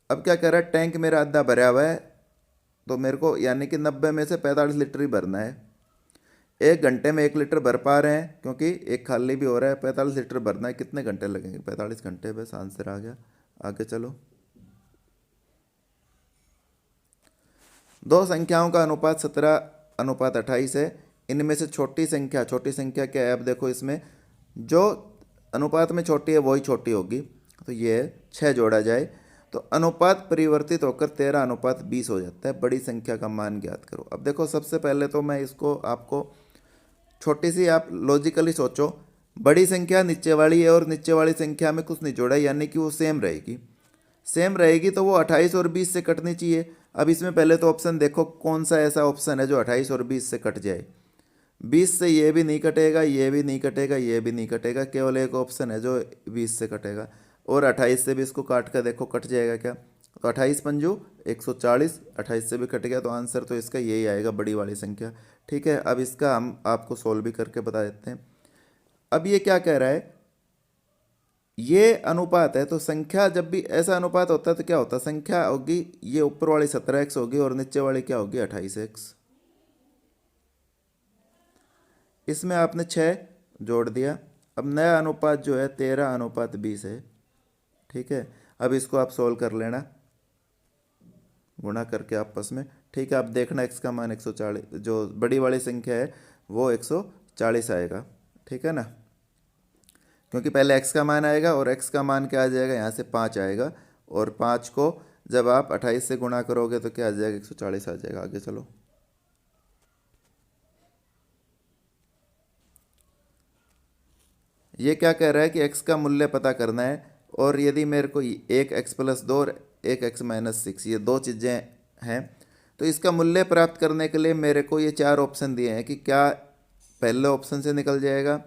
अब क्या कह रहा है, टैंक मेरा आधा भरा हुआ है, तो मेरे को यानी कि 90 में से 45 लीटर ही भरना है। 1 घंटे में 1 लीटर भर पा रहे हैं क्योंकि एक खाली भी हो रहा है, 45 लीटर भरना है, कितने घंटे लगेंगे, 45 घंटे, बस आंसर आ गया। आगे चलो। 2 संख्याओं का अनुपात 17 अनुपात 28 है। इनमें से छोटी संख्या क्या है? अब देखो इसमें जो अनुपात में छोटी है वही छोटी होगी, तो ये 6 जोड़ा जाए तो अनुपात परिवर्तित होकर 13:20 हो जाता है। बड़ी संख्या का मान ज्ञात करो। अब देखो सबसे पहले तो मैं इसको आपको छोटी सी, आप लॉजिकली सोचो, बड़ी संख्या नीचे वाली है और नीचे वाली संख्या में कुछ नहीं जोड़ा, यानी कि वो सेम रहेगी तो वो 28 और 20 से कटनी चाहिए। अब इसमें पहले तो ऑप्शन देखो कौन सा ऐसा ऑप्शन है जो 28 और 20 से कट जाए। 20 से ये भी नहीं कटेगा, ये भी नहीं कटेगा, ये भी नहीं कटेगा, केवल एक ऑप्शन है जो 20 से कटेगा। और 28 से भी इसको काट कर देखो कट जाएगा क्या? तो 28 पंजू 140, 28 से भी कट गया, तो आंसर तो इसका यही आएगा, बड़ी वाली संख्या। ठीक है, अब इसका हम आपको सोल्व भी करके बता देते हैं। अब ये क्या कह रहा है, ये अनुपात है, तो संख्या जब भी ऐसा अनुपात होता है तो क्या होता है, संख्या होगी ये ऊपर वाली 17x होगी और नीचे वाली क्या होगी 28x। इसमें आपने 6 जोड़ दिया। अब नया अनुपात जो है 13:20 है। ठीक है, अब इसको आप सोल्व कर लेना, गुणा करके आपस में। ठीक है, आप देखना x का मान 140, जो बड़ी वाली संख्या है वो 140 आएगा। ठीक है ना, क्योंकि पहले x का मान आएगा और x का मान क्या आ जाएगा, यहाँ से 5 आएगा, और 5 को जब आप 28 से गुणा करोगे तो क्या आ जाएगा, 140 आ जाएगा। आगे चलो, ये क्या कह रहा है कि x का मूल्य पता करना है, और यदि मेरे को एक x+2 और एक x-6 ये दो चीज़ें हैं, तो इसका मूल्य प्राप्त करने के लिए मेरे को ये 4 ऑप्शन दिए हैं कि क्या पहले ऑप्शन से निकल जाएगा,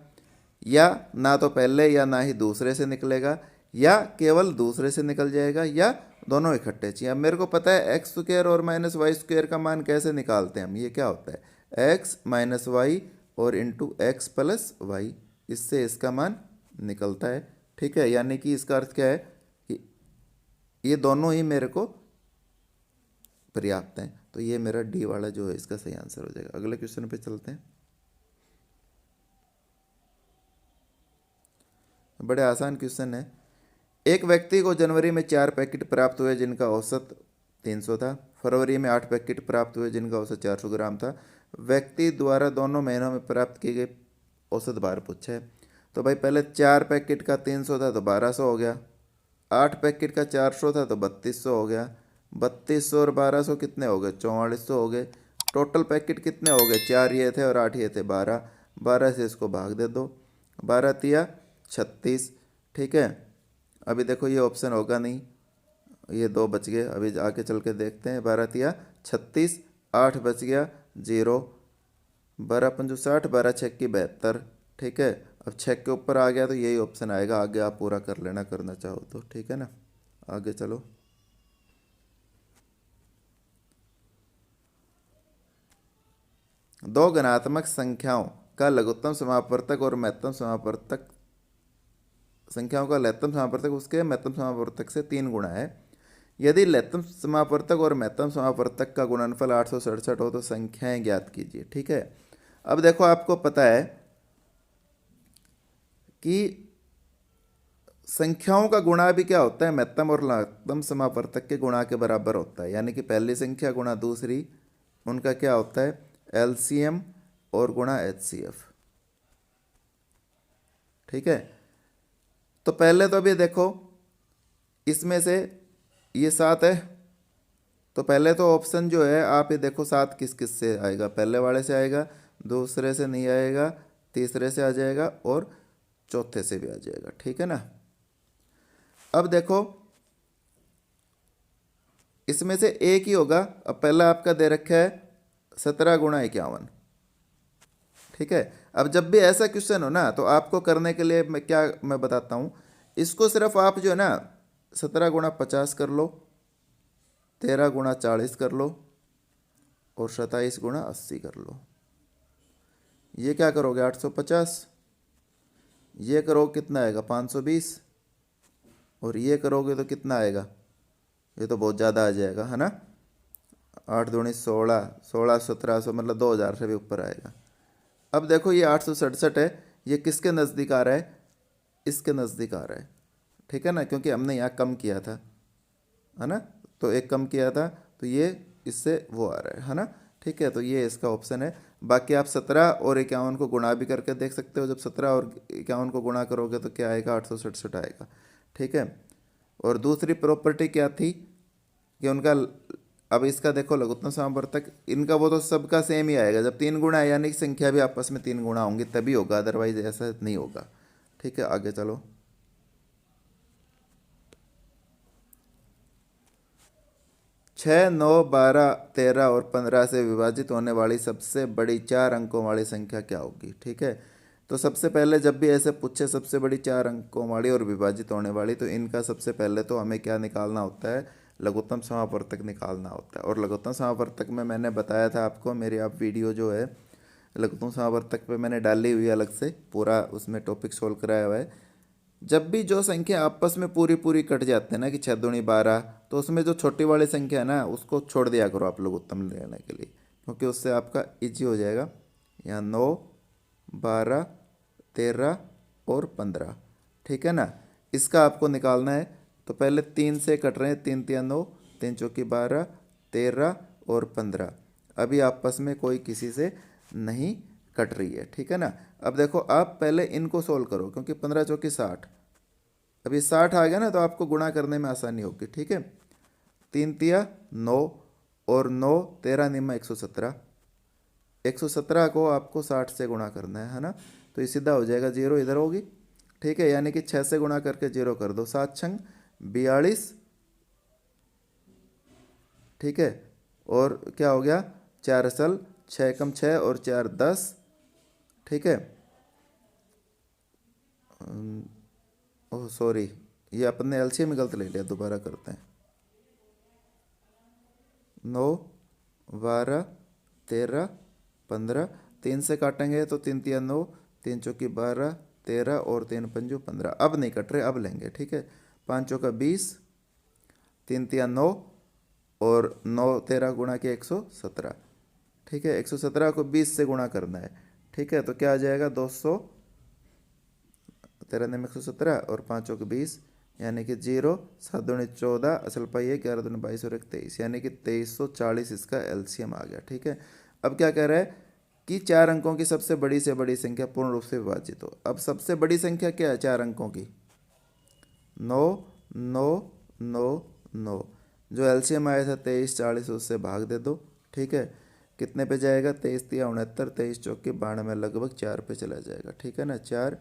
या ना तो पहले या ना ही दूसरे से निकलेगा, या केवल दूसरे से निकल जाएगा, या दोनों इकट्ठे चाहिए। अब मेरे को पता है x² और -y² का मान कैसे निकालते हैं हम, ये क्या होता है x - y और इंटू x+y, इससे इसका मान निकलता है। ठीक है, यानी कि इसका अर्थ क्या है कि ये दोनों ही मेरे को पर्याप्त हैं, तो ये मेरा डी वाला जो है इसका सही आंसर हो जाएगा। अगले क्वेश्चन पे चलते हैं, बड़े आसान क्वेश्चन है। एक व्यक्ति को जनवरी में 4 पैकेट प्राप्त हुए जिनका औसत 300 था। फरवरी में 8 पैकेट प्राप्त हुए जिनका औसत 400 ग्राम था। व्यक्ति द्वारा दोनों महीनों में प्राप्त की गई औसत भार पूछा है। तो भाई पहले 4 पैकेट का 300 था तो 1200 हो गया, 8 पैकेट का 400 था तो 3200 हो गया, 3200 और 1200 कितने हो गए, 4400 हो गए। टोटल पैकेट कितने हो गए, 4 ये थे और 8 ये थे, 12। 12 से इसको भाग दे दो, 12 तिया 36। ठीक है, अभी देखो ये ऑप्शन होगा नहीं, ये 2 बच गए। अभी आगे चल के देखते हैं, 12 तिया 36, 8 बच गया 0, 12 पंजू 60, 12 छक्की 72। ठीक है, अब 6 के ऊपर आ गया तो यही ऑप्शन आएगा। आगे आप पूरा कर लेना, करना चाहो तो। ठीक है ना, आगे चलो। दो घनात्मक संख्याओं का लघुत्तम समापवर्तक और महत्तम समापवर्तक, संख्याओं का लघुत्तम समापवर्तक उसके महत्तम समापवर्तक से 3 गुणा है। यदि लघुत्तम समापवर्तक और महत्तम समापवर्तक का गुणनफल 867 हो तो संख्याएं ज्ञात कीजिए। ठीक है, अब देखो आपको पता है कि संख्याओं का गुणा भी क्या होता है, महत्तम और लघुत्तम समापवर्तक के गुणा के बराबर होता है। यानी कि पहली संख्या गुणा दूसरी, उनका क्या होता है, एलसीएम और गुणा एचसीएफ। ठीक है, तो पहले तो अभी देखो इसमें से ये 7 है, तो पहले तो ऑप्शन जो है आप ये देखो 7 किस किस से आएगा, पहले वाले से आएगा, दूसरे से नहीं आएगा, तीसरे से आ जाएगा और चौथे से भी आ जाएगा। ठीक है ना, अब देखो इसमें से एक ही होगा। अब पहला आपका दे रखा है 17 गुणा 51। ठीक है, अब जब भी ऐसा क्वेश्चन हो ना तो आपको करने के लिए मैं बताता हूँ, इसको सिर्फ आप जो है ना 17 गुणा 50 कर लो, 13 गुणा 40 कर लो और 27 गुणा 80 कर लो। ये क्या करोगे 850, ये करोगे कितना आएगा 520, और ये करोगे तो कितना आएगा, ये तो बहुत ज़्यादा आ जाएगा है ना, 8 दूनी 16, 16 1700 मतलब 2000 से भी ऊपर आएगा। अब देखो ये 867 है, ये किसके नज़दीक आ रहा है, इसके नज़दीक आ रहा है। ठीक है ना, क्योंकि हमने यहाँ कम किया था है ना, तो एक कम किया था तो ये इससे वो आ रहा है ना, ठीक है, तो ये इसका ऑप्शन है। बाकी आप 17 और 51 को गुणा भी करके देख सकते हो। जब 17 और 51 को गुणा करोगे तो क्या आएगा, 867 आएगा। ठीक है, और दूसरी प्रॉपर्टी क्या थी कि उनका, अब इसका देखो लघुत्तम समावर्तक, इनका वो तो सबका सेम ही आएगा। जब 3 गुणा है यानी कि संख्या भी आपस में 3 गुणा होंगी तभी होगा, अदरवाइज ऐसा नहीं होगा। ठीक है, आगे चलो। 6, 9, 12, 13 और 15 से विभाजित होने वाली सबसे बड़ी 4 अंकों वाली संख्या क्या होगी। ठीक है, तो सबसे पहले जब भी ऐसे पूछे सबसे बड़ी 4 अंकों वाली और विभाजित होने वाली, तो इनका सबसे पहले तो हमें क्या निकालना होता है, लघुत्तम समावर्तक निकालना होता है। और लघुत्तम समावर्तक में मैंने बताया था आपको, मेरी आप वीडियो जो है लघुत्तम समावर्तक पे मैंने डाली हुई है अलग से, पूरा उसमें टॉपिक सोल्व कराया हुआ है। जब भी जो संख्या आपस में पूरी पूरी कट जाते हैं ना कि 6 दूनी 12, तो उसमें जो छोटी वाली संख्या है ना उसको छोड़ दिया करो आप लोग उत्तम लेने के लिए, क्योंकि उससे आपका इजी हो जाएगा। यहाँ 9, 12, 13 और 15, ठीक है ना, इसका आपको निकालना है। तो पहले 3 से कट रहे हैं, 3 तिया 9, 3 चौकी 12, 13 और 15, अभी आपस में कोई किसी से नहीं कट रही है। ठीक है ना, अब देखो आप पहले इनको सोल्व करो, क्योंकि 15 चौकी 60, अभी 60 आ गया ना तो आपको गुणा करने में आसानी होगी। ठीक है, 3 तिया 9 और 9 13 निम्न 117, 117 को आपको 60 से गुणा करना है ना, तो ये सीधा हो जाएगा, जीरो इधर होगी। ठीक है, यानी कि 6 से गुणा करके जीरो कर दो, 7 छंग 42। ठीक है, और क्या हो गया, 4 असल 6 कम 6 और 4 10। ठीक है, ओह सॉरी, ये अपने एलसीएम में गलत ले लिया, दोबारा करते हैं। 9, 12, 13, 15, 3 से काटेंगे तो 3 तिया 9, 3 चौकी 12, 13 और 3 पंजू 15, अब नहीं कट रहे, अब लेंगे। ठीक है, 5 चौका 20, 3 तिया 9 और 9 13 गुणा के 117। ठीक है, 117 को 20 से गुणा करना है। ठीक है, तो क्या आ जाएगा, 200, 13 में 117 और 5 को 20, यानी कि 0, 7 दूनी 14, असल पाई है 11 दूनी 22 और 1 23, यानी कि 2340 इसका एलसीएम आ गया। ठीक है, अब क्या कह रहा है कि 4 अंकों की सबसे बड़ी से बड़ी संख्या पूर्ण रूप से विभाजित हो। अब सबसे बड़ी संख्या क्या है 4 अंकों की, 9, 9, 9, 9, जो एलसीएम आया था 2340, उससे भाग दे दो। ठीक है, कितने पे जाएगा, 23 तिया 69, 23 चौकी 92, लगभग 4 पे चला जाएगा। ठीक है ना, 4,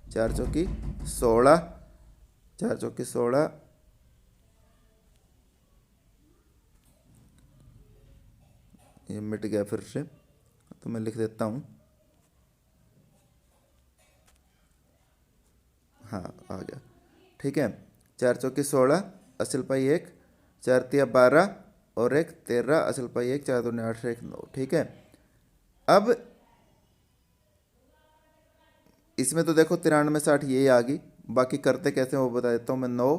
4 चौकी 16, 4 चौकी 16, ये मिट गया फिर से, तो मैं लिख देता हूँ, हाँ आ गया। ठीक है, 4 चौकी 16, असल पाई 1, 4 तिया 12 और 1 13, असल पाई 1, 4 दूनी 8, 1 9। ठीक है, अब इसमें तो देखो 93 में 60 यही आ गई, बाकी करते कैसे वो बता देता हूँ मैं। 9,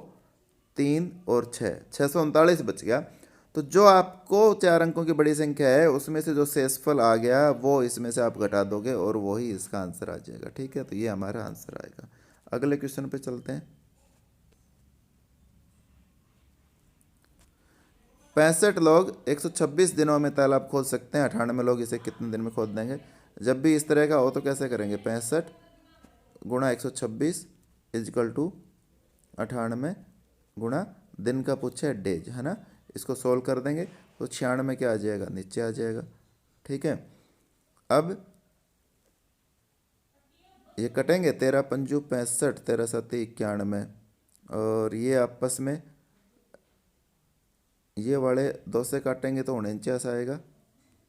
3 और 6, 639 बच गया। तो जो आपको 4 अंकों की बड़ी संख्या है उसमें से जो शेषफल आ गया वो इसमें से आप घटा दोगे और वही इसका आंसर आ जाएगा। ठीक है, तो ये हमारा आंसर आएगा। अगले क्वेश्चन पे चलते हैं। 65 लोग 126 दिनों में तालाब खोद सकते हैं, 98 लोग इसे कितने दिन में खोद देंगे। जब भी इस तरह का हो तो कैसे करेंगे, 65 गुणा 126 इजकल टू 98 गुणा दिन का पूछा है डेज, है ना, इसको सोल्व कर देंगे तो 96 क्या आ जाएगा, नीचे आ जाएगा। ठीक है, अब ये कटेंगे, 13 पंजू 65, 13 सत्ती 91, और ये आपस में ये वाले 2 से काटेंगे तो 49 आएगा।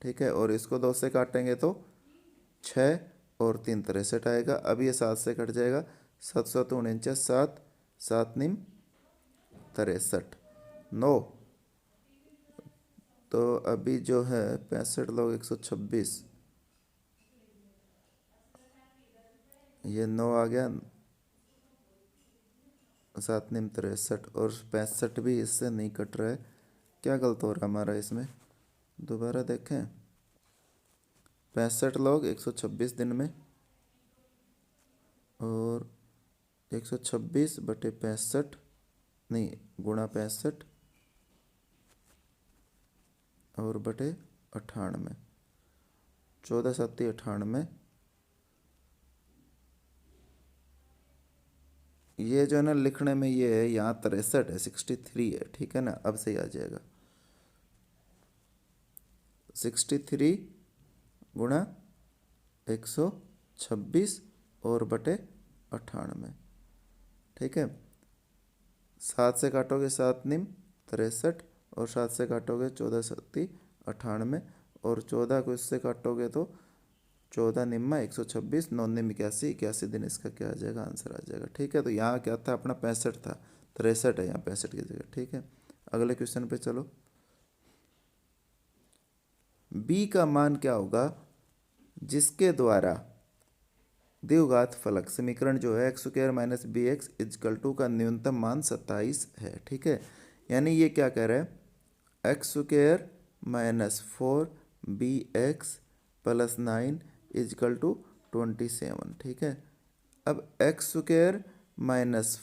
ठीक है, और इसको 2 से काटेंगे तो 6 और 3 63 आएगा। अब ये 7 से कट जाएगा, 7 7 49, 7 7 निम 63, 9। तो अभी जो है 65 लोग 126, ये 9 आ गया, 7 निम 63, और 65 भी इससे नहीं कट रहा है। क्या गलत हो रहा है हमारा इसमें, दोबारा देखें। 65 लोग 126 दिन में, और 126 बटे 65, नहीं गुणा 65 और बटे 98, 14×7 = 98। ये जो है ना लिखने में ये है, यहाँ 63 है, 63 है, ठीक है ना। अब सही आ जाएगा। 63 गुणा 126 और बटे 98, ठीक है। 7 से काटोगे 7 निम 63, और 7 से काटोगे 14×7 = 98, और 14 को इससे काटोगे तो 14 निम्मा 126, 9 निम 81, 81 दिन इसका क्या आ जाएगा, आंसर आ जाएगा, ठीक है। तो यहाँ क्या था अपना 65 था, 63 है यहाँ 65 की जगह, ठीक है। अगले क्वेश्चन पे चलो। बी का मान क्या होगा जिसके द्वारा द्विघात फलक समीकरण जो है x² - bx = का न्यूनतम मान 27 है, ठीक है। यानी ये क्या कह रहा है, x² - 4bx + 9 = 27, ठीक है। अब x² -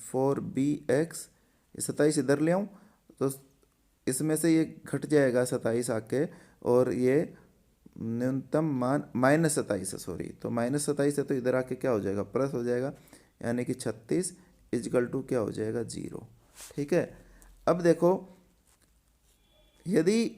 4bx, 27 इधर ले आऊँ तो इसमें से ये घट जाएगा 27 आके, और ये न्यूनतम मान -27 है, सॉरी, तो -27 है तो इधर आके क्या हो जाएगा, प्लस हो जाएगा, यानी कि 36 = क्या हो जाएगा, 0, ठीक है। अब देखो, यदि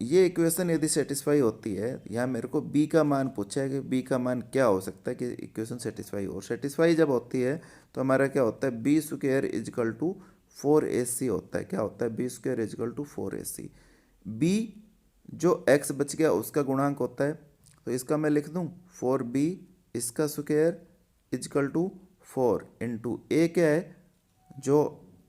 ये इक्वेशन यदि सेटिस्फाई होती है, यहाँ मेरे को बी का मान पूछा है कि बी का मान क्या हो सकता है कि इक्वेशन सेटिस्फाई हो। सेटिस्फाई जब होती है तो हमारा क्या होता है, b² = 4ac होता है। क्या होता है, b² = 4ac। b जो x बच गया उसका गुणांक होता है, तो इसका मैं लिख दूँ 4b इसका स्क्वायर = 4 इंटू a क्या है, जो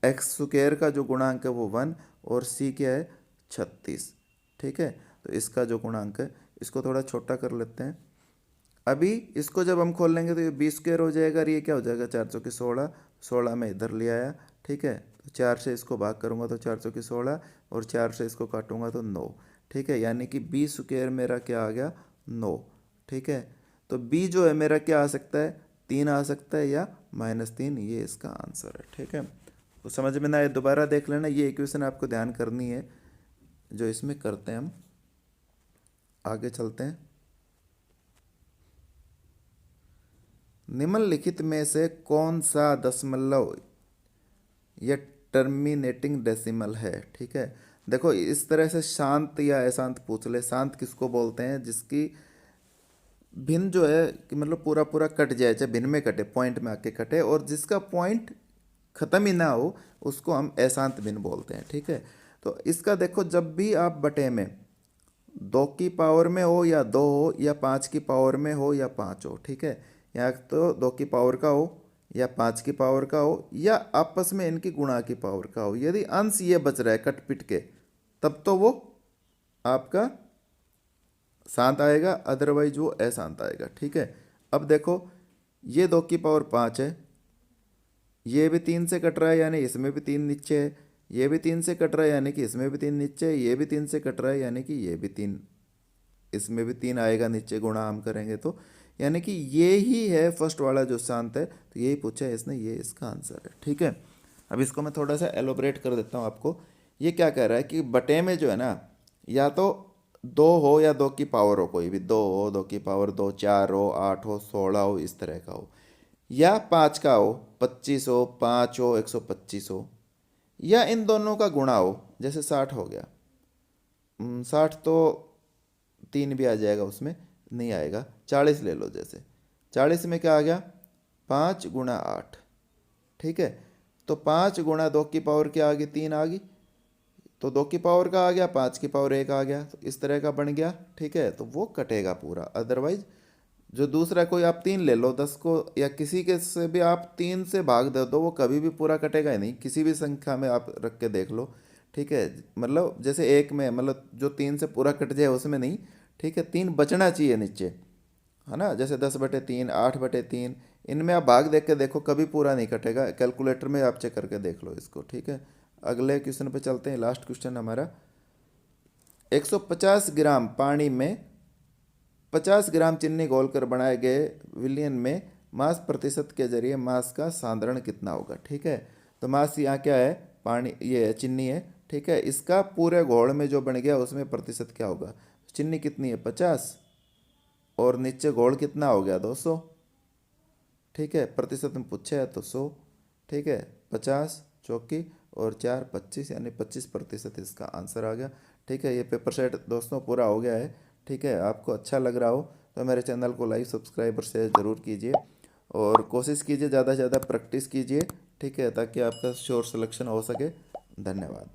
x² का जो गुणांक है वो 1, और c क्या है 36, ठीक है। तो इसका जो गुणांक है इसको थोड़ा छोटा कर लेते हैं। अभी इसको जब हम खोल लेंगे तो ये b² हो जाएगा, और ये क्या हो जाएगा 4 × 16 में इधर ले आया, ठीक है। तो 4 से इसको भाग करूंगा तो 4 × 16, और 4 से इसको काटूंगा तो 9, ठीक है। यानी कि b² मेरा क्या आ गया, 9, ठीक है। तो b जो है मेरा क्या आ सकता है, 3 आ सकता है या -3, ये इसका आंसर है, ठीक है। तो समझ में ना आए दोबारा देख लेना, ये इक्वेशन आपको ध्यान करनी है जो इसमें करते हैं हम। आगे चलते हैं। निम्नलिखित में से कौन सा दशमलव या टर्मिनेटिंग डेसिमल है, ठीक है। देखो इस तरह से शांत या अशांत पूछ ले। शांत किसको बोलते हैं, जिसकी भिन्न जो है कि मतलब पूरा पूरा कट जाए, चाहे भिन्न में कटे, पॉइंट में आके कटे, और जिसका पॉइंट खत्म ही ना हो उसको हम अशांत भिन्न बोलते हैं, ठीक है। तो इसका देखो, जब भी आप बटे में 2 की पावर में हो या 2 हो, या 5 की पावर में हो या 5 हो, ठीक है। या तो 2 की पावर का हो या 5 की पावर का हो, या आपस में इनकी गुणा की पावर का हो। यदि अंश ये बच रहा है कट पिट के, तब तो वो आपका शांत आएगा, अदरवाइज वो अशांत आएगा, ठीक है। अब देखो, ये 2 की पावर 5 है, ये भी 3 से कट रहा है यानी इसमें भी 3 नीचे है, ये भी 3 से कट रहा है यानी कि इसमें भी 3 नीचे है, ये भी 3 से कट रहा है यानी कि ये भी 3, इसमें भी 3 आएगा नीचे, गुणा हम करेंगे तो, यानी कि ये ही है फर्स्ट वाला जो शांत है। तो यही पूछा है इसने, ये इसका आंसर है, ठीक है। अब इसको मैं थोड़ा सा एलोबरेट कर देता हूँ आपको। ये क्या कह रहा है कि बटे में जो है ना, या तो 2 हो या 2 की पावर हो, कोई भी 2 हो, 2 की पावर 2, 4 हो, 8 हो, 16 हो, इस तरह का हो, या 5 का हो, 25 हो, 5 हो, 125 हो, या इन दोनों का गुणा हो, जैसे 60 हो गया। 60 तो 3 भी आ जाएगा, उसमें नहीं आएगा। 40 ले लो, जैसे 40 में क्या आ गया, 5 × 8, ठीक है। तो 5 × 2 की पावर क्या आ गई, 3 आ गई, तो 2 की पावर का आ गया, 5 की पावर 1 आ गया, तो इस तरह का बन गया, ठीक है। तो वो कटेगा पूरा। अदरवाइज जो दूसरा कोई आप 3 ले लो, 10 को या किसी के से भी आप 3 से भाग दे दो, वो कभी भी पूरा कटेगा ही नहीं। किसी भी संख्या में आप रख के देख लो, ठीक है। मतलब जैसे एक में, मतलब जो 3 से पूरा कट जाए उसमें नहीं, ठीक है। 3 बचना चाहिए नीचे, है ना। जैसे 10/3, 8/3, इनमें आप भाग देख के देखो, कभी पूरा नहीं कटेगा। कैलकुलेटर में आप चेक करके देख लो इसको, ठीक है। अगले क्वेश्चन पे चलते हैं। लास्ट क्वेश्चन हमारा, 150 ग्राम पानी में 50 ग्राम चीनी घोलकर बनाए गए विलयन में मास प्रतिशत के जरिए मास का सांद्रण कितना होगा, ठीक है। तो मास यहाँ क्या है, पानी, ये है चीनी है, ठीक है। इसका पूरे घोल में जो बन गया उसमें प्रतिशत क्या होगा, चीनी कितनी है 50, और नीचे गोल कितना हो गया 200। ठीक है, प्रतिशत में पूछे है तो 100। ठीक है, 50 चौकी और 4 25, यानी 25% इसका आंसर आ गया। ठीक है, ये पेपर सेट दोस्तों पूरा हो गया है। ठीक है, आपको अच्छा लग रहा हो तो मेरे चैनल को लाइक सब्सक्राइब और शेयर ज़रूर कीजिए, और कोशिश कीजिए ज़्यादा से ज़्यादा प्रैक्टिस कीजिए। ठीक है, ताकि आपका श्योर सिलेक्शन हो सके। धन्यवाद।